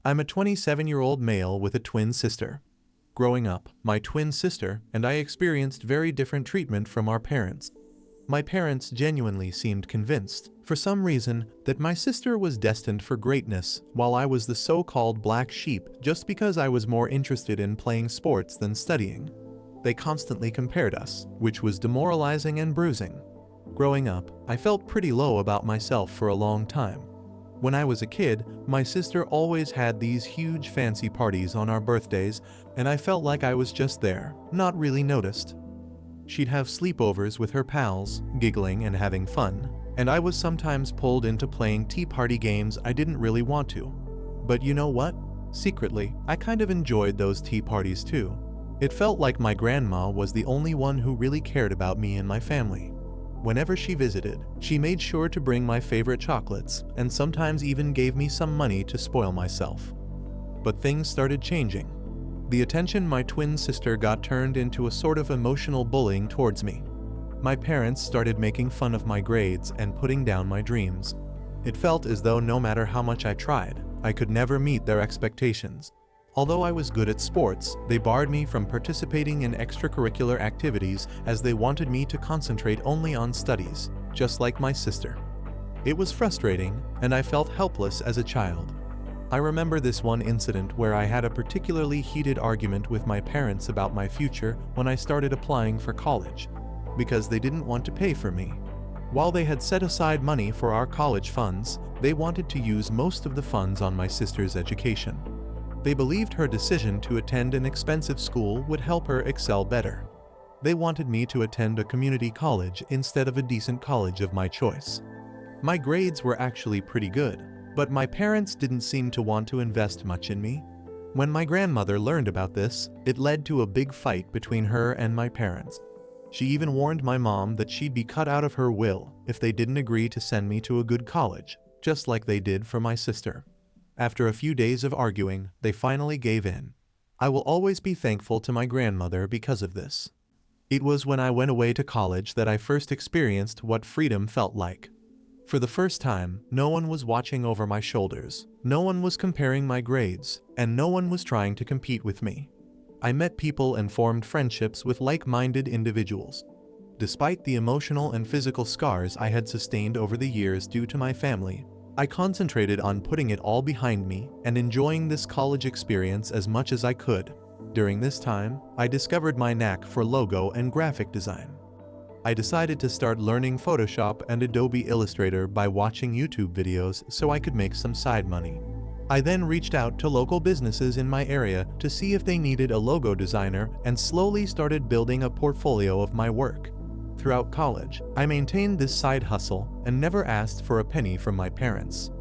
I'm a 27-year-old male with a twin sister. Growing up, my twin sister and I experienced very different treatment from our parents. My parents genuinely seemed convinced, for some reason, that my sister was destined for greatness, while I was the so-called black sheep just because I was more interested in playing sports than studying. They constantly compared us, which was demoralizing and bruising. Growing up, I felt pretty low about myself for a long time. When I was a kid, my sister always had these huge fancy parties on our birthdays, and I felt like I was just there, not really noticed. She'd have sleepovers with her pals, giggling and having fun, and I was sometimes pulled into playing tea party games I didn't really want to. But you know what? Secretly, I kind of enjoyed those tea parties too. It felt like my grandma was the only one who really cared about me and my family. Whenever she visited, she made sure to bring my favorite chocolates and sometimes even gave me some money to spoil myself. But things started changing. The attention my twin sister got turned into a sort of emotional bullying towards me. My parents started making fun of my grades and putting down my dreams. It felt as though no matter how much I tried, I could never meet their expectations. Although I was good at sports, they barred me from participating in extracurricular activities as they wanted me to concentrate only on studies, just like my sister. It was frustrating, and I felt helpless as a child. I remember this one incident where I had a particularly heated argument with my parents about my future when I started applying for college, because they didn't want to pay for me. While they had set aside money for our college funds, they wanted to use most of the funds on my sister's education. They believed her decision to attend an expensive school would help her excel better. They wanted me to attend a community college instead of a decent college of my choice. My grades were actually pretty good, but my parents didn't seem to want to invest much in me. When my grandmother learned about this, it led to a big fight between her and my parents. She even warned my mom that she'd be cut out of her will if they didn't agree to send me to a good college, just like they did for my sister. After a few days of arguing, they finally gave in. I will always be thankful to my grandmother because of this. It was when I went away to college that I first experienced what freedom felt like. For the first time, no one was watching over my shoulders, no one was comparing my grades, and no one was trying to compete with me. I met people and formed friendships with like-minded individuals. Despite the emotional and physical scars I had sustained over the years due to my family, I concentrated on putting it all behind me and enjoying this college experience as much as I could. During this time, I discovered my knack for logo and graphic design. I decided to start learning Photoshop and Adobe Illustrator by watching YouTube videos so I could make some side money. I then reached out to local businesses in my area to see if they needed a logo designer and slowly started building a portfolio of my work. Throughout college, I maintained this side hustle and never asked for a penny from my parents.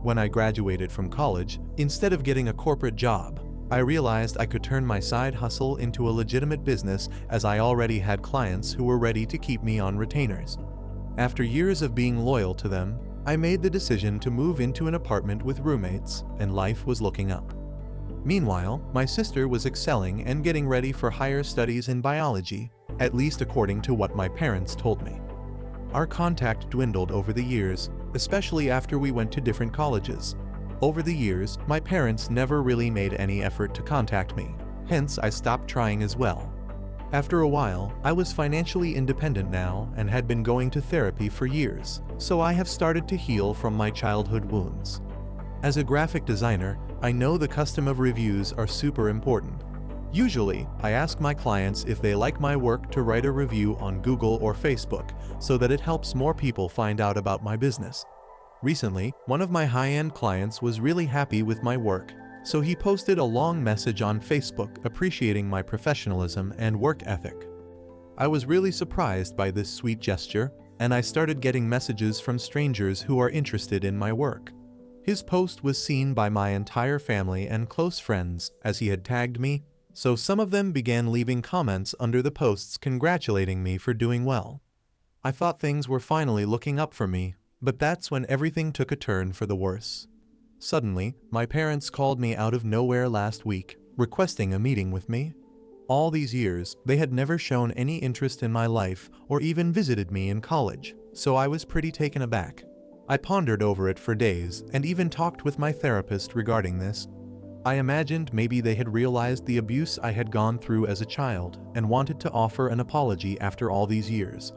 When I graduated from college, instead of getting a corporate job, I realized I could turn my side hustle into a legitimate business as I already had clients who were ready to keep me on retainers. After years of being loyal to them, I made the decision to move into an apartment with roommates, and life was looking up. Meanwhile, my sister was excelling and getting ready for higher studies in biology, at least according to what my parents told me. Our contact dwindled over the years, especially after we went to different colleges. Over the years, my parents never really made any effort to contact me, hence I stopped trying as well. After a while, I was financially independent now and had been going to therapy for years, so I have started to heal from my childhood wounds. As a graphic designer, I know the custom of reviews are super important. Usually, I ask my clients if they like my work to write a review on Google or Facebook so that it helps more people find out about my business. Recently, one of my high-end clients was really happy with my work, so he posted a long message on Facebook appreciating my professionalism and work ethic. I was really surprised by this sweet gesture, and I started getting messages from strangers who are interested in my work. His post was seen by my entire family and close friends as he had tagged me, so some of them began leaving comments under the posts congratulating me for doing well. I thought things were finally looking up for me, but that's when everything took a turn for the worse. Suddenly, my parents called me out of nowhere last week, requesting a meeting with me. All these years, they had never shown any interest in my life or even visited me in college, so I was pretty taken aback. I pondered over it for days and even talked with my therapist regarding this. I imagined maybe they had realized the abuse I had gone through as a child and wanted to offer an apology after all these years.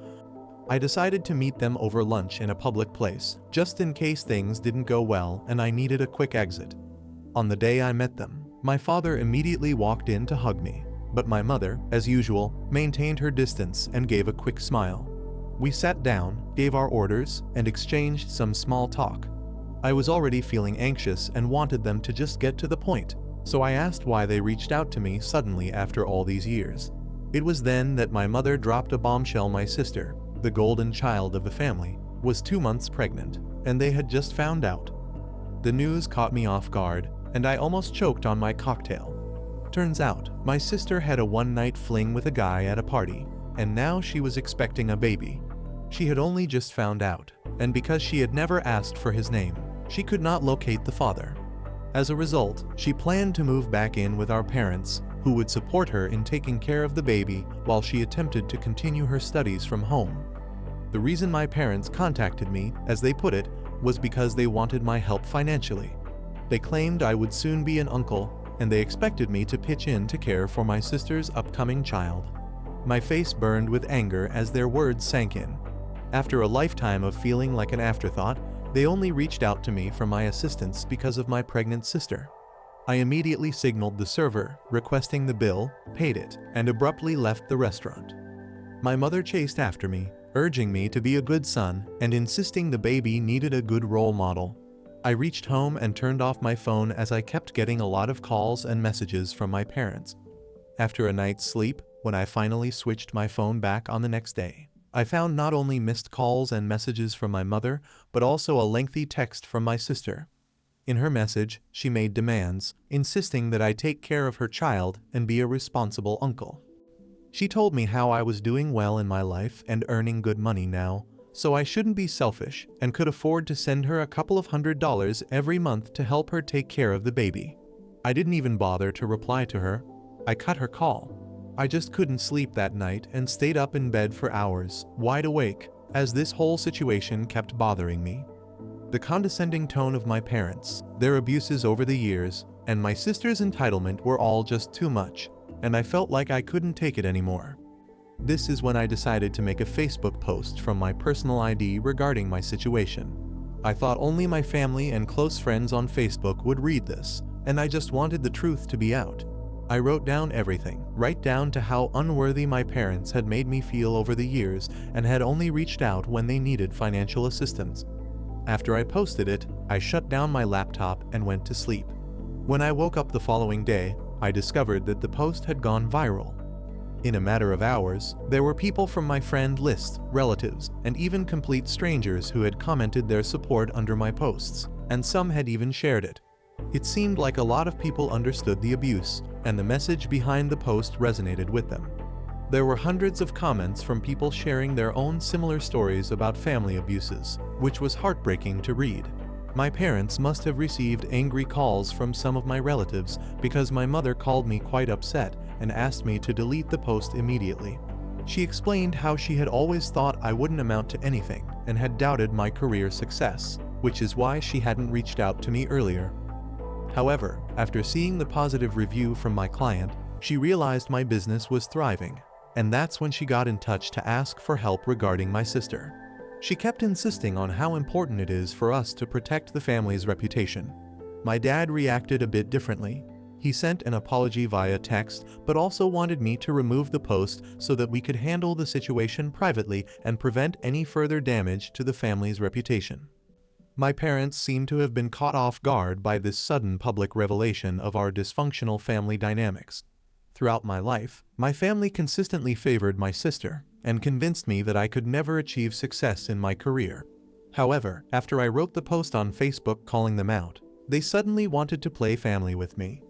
I decided to meet them over lunch in a public place, just in case things didn't go well and I needed a quick exit. On the day I met them, my father immediately walked in to hug me, but my mother, as usual, maintained her distance and gave a quick smile. We sat down, gave our orders, and exchanged some small talk. I was already feeling anxious and wanted them to just get to the point, so I asked why they reached out to me suddenly after all these years. It was then that my mother dropped a bombshell. My sister, the golden child of the family, was 2 months pregnant, and they had just found out. The news caught me off guard, and I almost choked on my cocktail. Turns out, my sister had a one-night fling with a guy at a party, and now she was expecting a baby. She had only just found out, and because she had never asked for his name, she could not locate the father. As a result, she planned to move back in with our parents, who would support her in taking care of the baby while she attempted to continue her studies from home. The reason my parents contacted me, as they put it, was because they wanted my help financially. They claimed I would soon be an uncle, and they expected me to pitch in to care for my sister's upcoming child. My face burned with anger as their words sank in. After a lifetime of feeling like an afterthought, they only reached out to me for my assistance because of my pregnant sister. I immediately signaled the server, requesting the bill, paid it, and abruptly left the restaurant. My mother chased after me, urging me to be a good son and insisting the baby needed a good role model. I reached home and turned off my phone as I kept getting a lot of calls and messages from my parents. After a night's sleep, when I finally switched my phone back on the next day, I found not only missed calls and messages from my mother, but also a lengthy text from my sister. In her message, she made demands, insisting that I take care of her child and be a responsible uncle. She told me how I was doing well in my life and earning good money now, so I shouldn't be selfish and could afford to send her a couple of $100 every month to help her take care of the baby. I didn't even bother to reply to her. I cut her call. I just couldn't sleep that night and stayed up in bed for hours, wide awake, as this whole situation kept bothering me. The condescending tone of my parents, their abuses over the years, and my sister's entitlement were all just too much, and I felt like I couldn't take it anymore. This is when I decided to make a Facebook post from my personal ID regarding my situation. I thought only my family and close friends on Facebook would read this, and I just wanted the truth to be out. I wrote down everything, right down to how unworthy my parents had made me feel over the years and had only reached out when they needed financial assistance. After I posted it, I shut down my laptop and went to sleep. When I woke up the following day, I discovered that the post had gone viral. In a matter of hours, there were people from my friend list, relatives, and even complete strangers who had commented their support under my posts, and some had even shared it. It seemed like a lot of people understood the abuse, and the message behind the post resonated with them. There were hundreds of comments from people sharing their own similar stories about family abuses, which was heartbreaking to read. My parents must have received angry calls from some of my relatives because my mother called me quite upset and asked me to delete the post immediately. She explained how she had always thought I wouldn't amount to anything and had doubted my career success, which is why she hadn't reached out to me earlier. However, after seeing the positive review from my client, she realized my business was thriving, and that's when she got in touch to ask for help regarding my sister. She kept insisting on how important it is for us to protect the family's reputation. My dad reacted a bit differently. He sent an apology via text, but also wanted me to remove the post so that we could handle the situation privately and prevent any further damage to the family's reputation. My parents seemed to have been caught off guard by this sudden public revelation of our dysfunctional family dynamics. Throughout my life, my family consistently favored my sister and convinced me that I could never achieve success in my career. However, after I wrote the post on Facebook calling them out, they suddenly wanted to play family with me.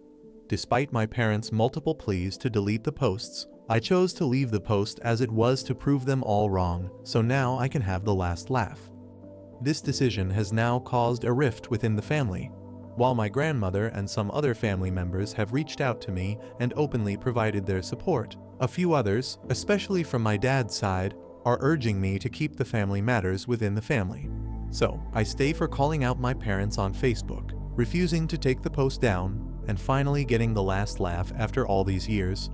Despite my parents' multiple pleas to delete the posts, I chose to leave the post as it was to prove them all wrong, so now I can have the last laugh. This decision has now caused a rift within the family. While my grandmother and some other family members have reached out to me and openly provided their support, a few others, especially from my dad's side, are urging me to keep the family matters within the family. So, I stay for calling out my parents on Facebook, refusing to take the post down, and finally getting the last laugh after all these years.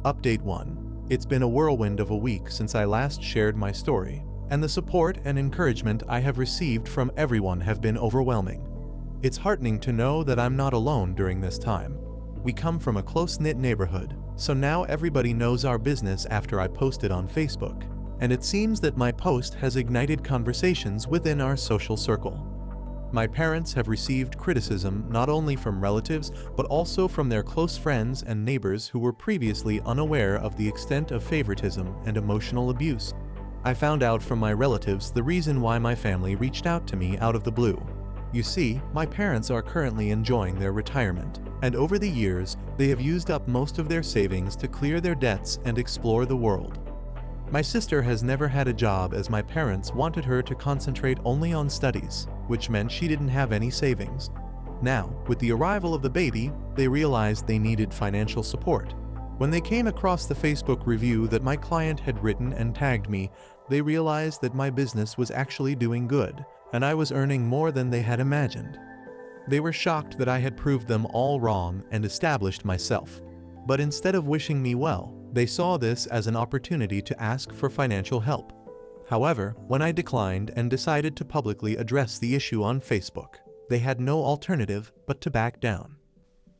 Update 1. It's been a whirlwind of a week since I last shared my story, and the support and encouragement I have received from everyone have been overwhelming. It's heartening to know that I'm not alone during this time. We come from a close-knit neighborhood, so now everybody knows our business after I posted on Facebook, and it seems that my post has ignited conversations within our social circle. My parents have received criticism not only from relatives but also from their close friends and neighbors who were previously unaware of the extent of favoritism and emotional abuse. I found out from my relatives the reason why my family reached out to me out of the blue. You see, my parents are currently enjoying their retirement, and over the years, they have used up most of their savings to clear their debts and explore the world. My sister has never had a job as my parents wanted her to concentrate only on studies, which meant she didn't have any savings. Now, with the arrival of the baby, they realized they needed financial support. When they came across the Facebook review that my client had written and tagged me, they realized that my business was actually doing good, and I was earning more than they had imagined. They were shocked that I had proved them all wrong and established myself. But instead of wishing me well, they saw this as an opportunity to ask for financial help. However, when I declined and decided to publicly address the issue on Facebook, they had no alternative but to back down.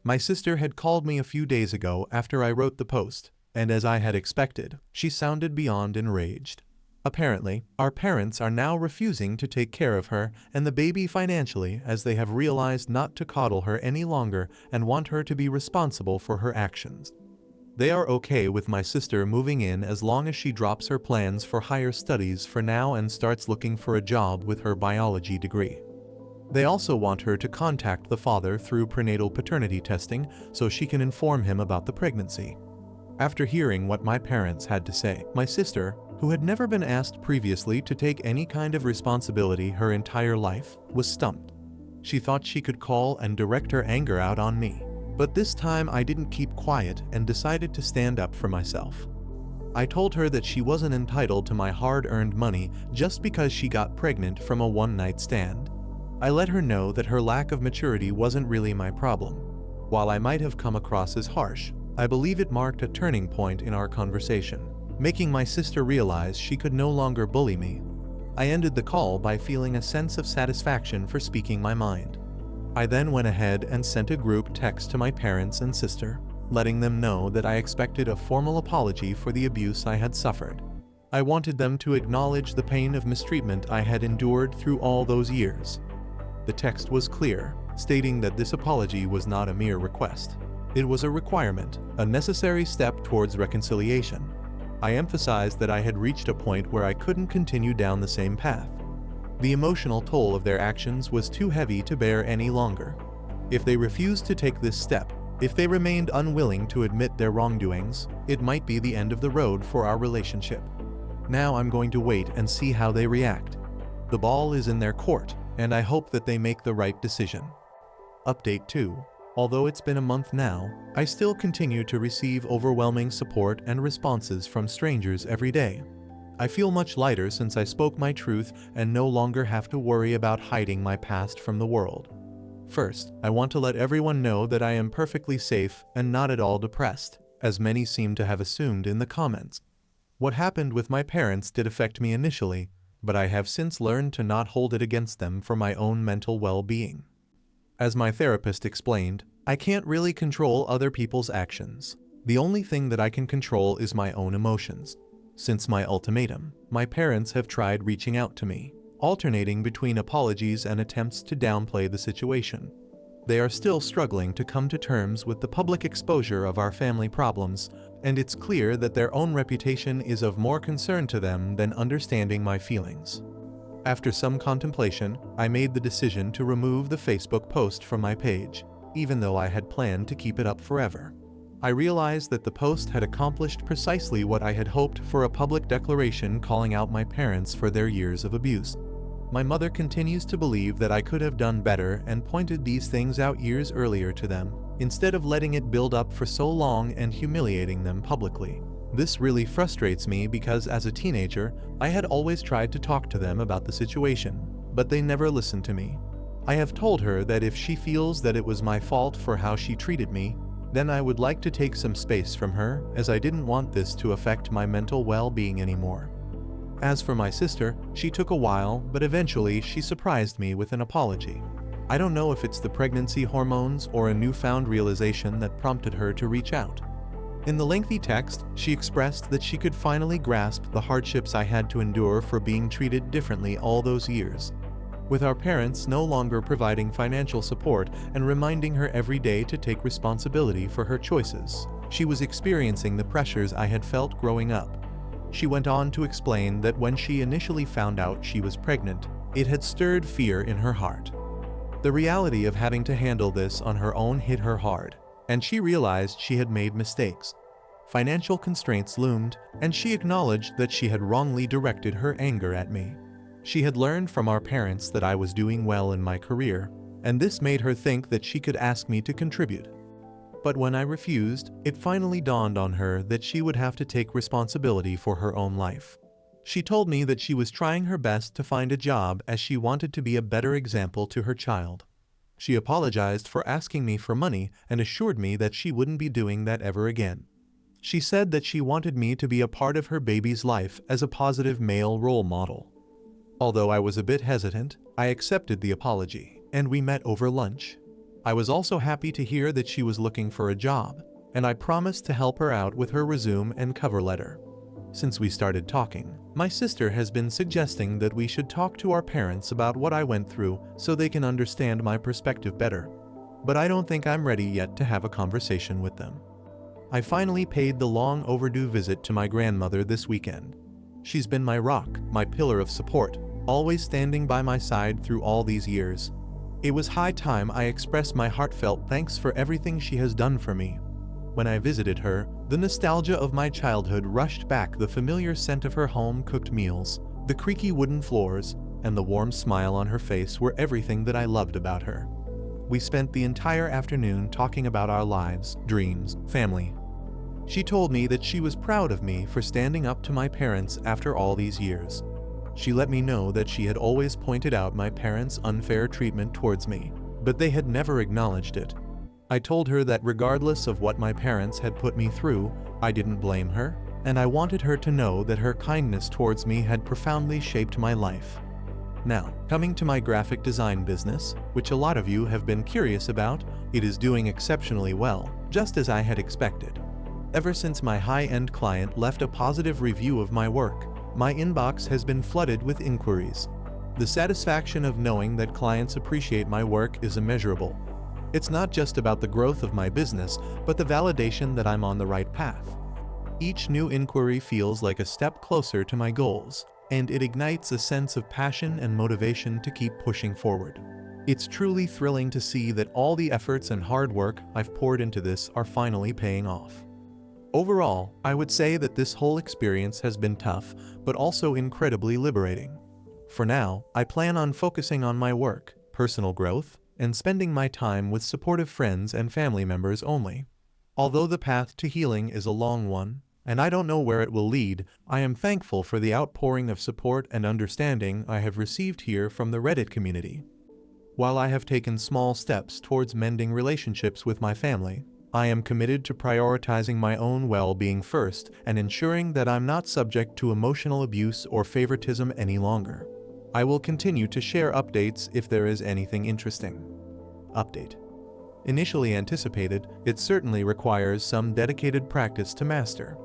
My sister had called me a few days ago after I wrote the post, and as I had expected, she sounded beyond enraged. Apparently, our parents are now refusing to take care of her and the baby financially as they have realized not to coddle her any longer and want her to be responsible for her actions. They are okay with my sister moving in as long as she drops her plans for higher studies for now and starts looking for a job with her biology degree. They also want her to contact the father through prenatal paternity testing so she can inform him about the pregnancy. After hearing what my parents had to say, my sister, who had never been asked previously to take any kind of responsibility her entire life, was stumped. She thought she could call and direct her anger out on me. But this time I didn't keep quiet and decided to stand up for myself. I told her that she wasn't entitled to my hard-earned money just because she got pregnant from a one-night stand. I let her know that her lack of maturity wasn't really my problem. While I might have come across as harsh, I believe it marked a turning point in our conversation, making my sister realize she could no longer bully me. I ended the call by feeling a sense of satisfaction for speaking my mind. I then went ahead and sent a group text to my parents and sister, letting them know that I expected a formal apology for the abuse I had suffered. I wanted them to acknowledge the pain of mistreatment I had endured through all those years. The text was clear, stating that this apology was not a mere request. It was a requirement, a necessary step towards reconciliation. I emphasized that I had reached a point where I couldn't continue down the same path. The emotional toll of their actions was too heavy to bear any longer. If they refused to take this step, if they remained unwilling to admit their wrongdoings, it might be the end of the road for our relationship. Now I'm going to wait and see how they react. The ball is in their court, and I hope that they make the right decision. Update 2. Although it's been a month now, I still continue to receive overwhelming support and responses from strangers every day. I feel much lighter since I spoke my truth and no longer have to worry about hiding my past from the world. First, I want to let everyone know that I am perfectly safe and not at all depressed, as many seem to have assumed in the comments. What happened with my parents did affect me initially, but I have since learned to not hold it against them for my own mental well-being. As my therapist explained, I can't really control other people's actions. The only thing that I can control is my own emotions. Since my ultimatum, my parents have tried reaching out to me, alternating between apologies and attempts to downplay the situation. They are still struggling to come to terms with the public exposure of our family problems, and it's clear that their own reputation is of more concern to them than understanding my feelings. After some contemplation, I made the decision to remove the Facebook post from my page, even though I had planned to keep it up forever. I realized that the post had accomplished precisely what I had hoped for, a public declaration calling out my parents for their years of abuse. My mother continues to believe that I could have done better and pointed these things out years earlier to them, instead of letting it build up for so long and humiliating them publicly. This really frustrates me because as a teenager, I had always tried to talk to them about the situation, but they never listened to me. I have told her that if she feels that it was my fault for how she treated me, then I would like to take some space from her, as I didn't want this to affect my mental well-being anymore. As for my sister, she took a while, but eventually she surprised me with an apology. I don't know if it's the pregnancy hormones or a newfound realization that prompted her to reach out. In the lengthy text, she expressed that she could finally grasp the hardships I had to endure for being treated differently all those years. With our parents no longer providing financial support and reminding her every day to take responsibility for her choices, she was experiencing the pressures I had felt growing up. She went on to explain that when she initially found out she was pregnant, it had stirred fear in her heart. The reality of having to handle this on her own hit her hard, and she realized she had made mistakes. Financial constraints loomed, and she acknowledged that she had wrongly directed her anger at me. She had learned from our parents that I was doing well in my career, and this made her think that she could ask me to contribute. But when I refused, it finally dawned on her that she would have to take responsibility for her own life. She told me that she was trying her best to find a job as she wanted to be a better example to her child. She apologized for asking me for money and assured me that she wouldn't be doing that ever again. She said that she wanted me to be a part of her baby's life as a positive male role model. Although I was a bit hesitant, I accepted the apology, and we met over lunch. I was also happy to hear that she was looking for a job, and I promised to help her out with her resume and cover letter. Since we started talking, my sister has been suggesting that we should talk to our parents about what I went through so they can understand my perspective better. But I don't think I'm ready yet to have a conversation with them. I finally paid the long overdue visit to my grandmother this weekend. She's been my rock, my pillar of support, always standing by my side through all these years. It was high time I expressed my heartfelt thanks for everything she has done for me. When I visited her, the nostalgia of my childhood rushed back. The familiar scent of her home-cooked meals, the creaky wooden floors, and the warm smile on her face were everything that I loved about her. We spent the entire afternoon talking about our lives, dreams, family. She told me that she was proud of me for standing up to my parents after all these years. She let me know that she had always pointed out my parents' unfair treatment towards me, but they had never acknowledged it. I told her that regardless of what my parents had put me through, I didn't blame her, and I wanted her to know that her kindness towards me had profoundly shaped my life. Now, coming to my graphic design business, which a lot of you have been curious about, it is doing exceptionally well, just as I had expected. Ever since my high-end client left a positive review of my work, my inbox has been flooded with inquiries. The satisfaction of knowing that clients appreciate my work is immeasurable. It's not just about the growth of my business, but the validation that I'm on the right path. Each new inquiry feels like a step closer to my goals, and it ignites a sense of passion and motivation to keep pushing forward. It's truly thrilling to see that all the efforts and hard work I've poured into this are finally paying off. Overall, I would say that this whole experience has been tough, but also incredibly liberating. For now, I plan on focusing on my work, personal growth, and spending my time with supportive friends and family members only. Although the path to healing is a long one, and I don't know where it will lead, I am thankful for the outpouring of support and understanding I have received here from the Reddit community. While I have taken small steps towards mending relationships with my family, I am committed to prioritizing my own well-being first and ensuring that I'm not subject to emotional abuse or favoritism any longer. I will continue to share updates if there is anything interesting. Update. Initially anticipated, it certainly requires some dedicated practice to master.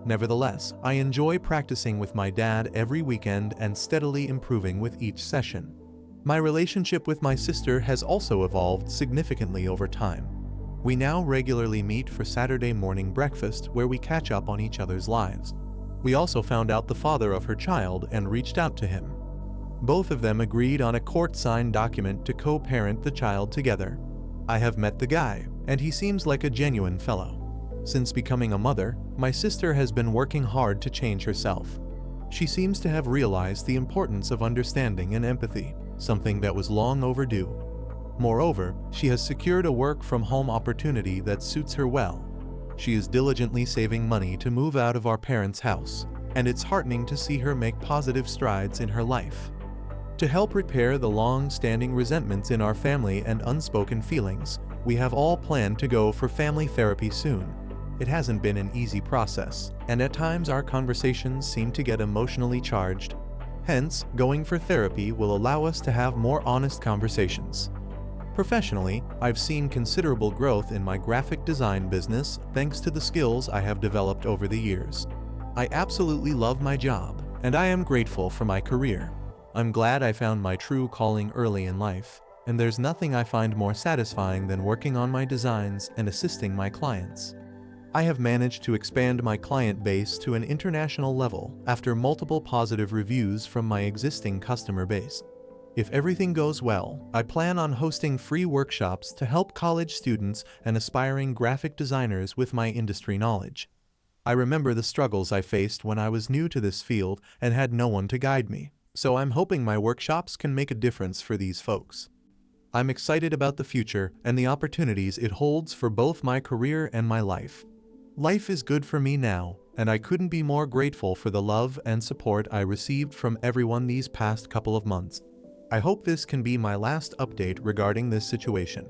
Nevertheless, I enjoy practicing with my dad every weekend and steadily improving with each session. My relationship with my sister has also evolved significantly over time. We now regularly meet for Saturday morning breakfast where we catch up on each other's lives. We also found out the father of her child and reached out to him. Both of them agreed on a court-signed document to co-parent the child together. I have met the guy, and he seems like a genuine fellow. Since becoming a mother, my sister has been working hard to change herself. She seems to have realized the importance of understanding and empathy, something that was long overdue. Moreover, she has secured a work-from-home opportunity that suits her well. She is diligently saving money to move out of our parents' house, and it's heartening to see her make positive strides in her life. To help repair the long-standing resentments in our family and unspoken feelings, we have all planned to go for family therapy soon. It hasn't been an easy process, and at times our conversations seem to get emotionally charged. Hence, going for therapy will allow us to have more honest conversations. Professionally, I've seen considerable growth in my graphic design business thanks to the skills I have developed over the years. I absolutely love my job, and I am grateful for my career. I'm glad I found my true calling early in life, and there's nothing I find more satisfying than working on my designs and assisting my clients. I have managed to expand my client base to an international level after multiple positive reviews from my existing customer base. If everything goes well, I plan on hosting free workshops to help college students and aspiring graphic designers with my industry knowledge. I remember the struggles I faced when I was new to this field and had no one to guide me, so I'm hoping my workshops can make a difference for these folks. I'm excited about the future and the opportunities it holds for both my career and my life. Life is good for me now, and I couldn't be more grateful for the love and support I received from everyone these past couple of months. I hope this can be my last update regarding this situation.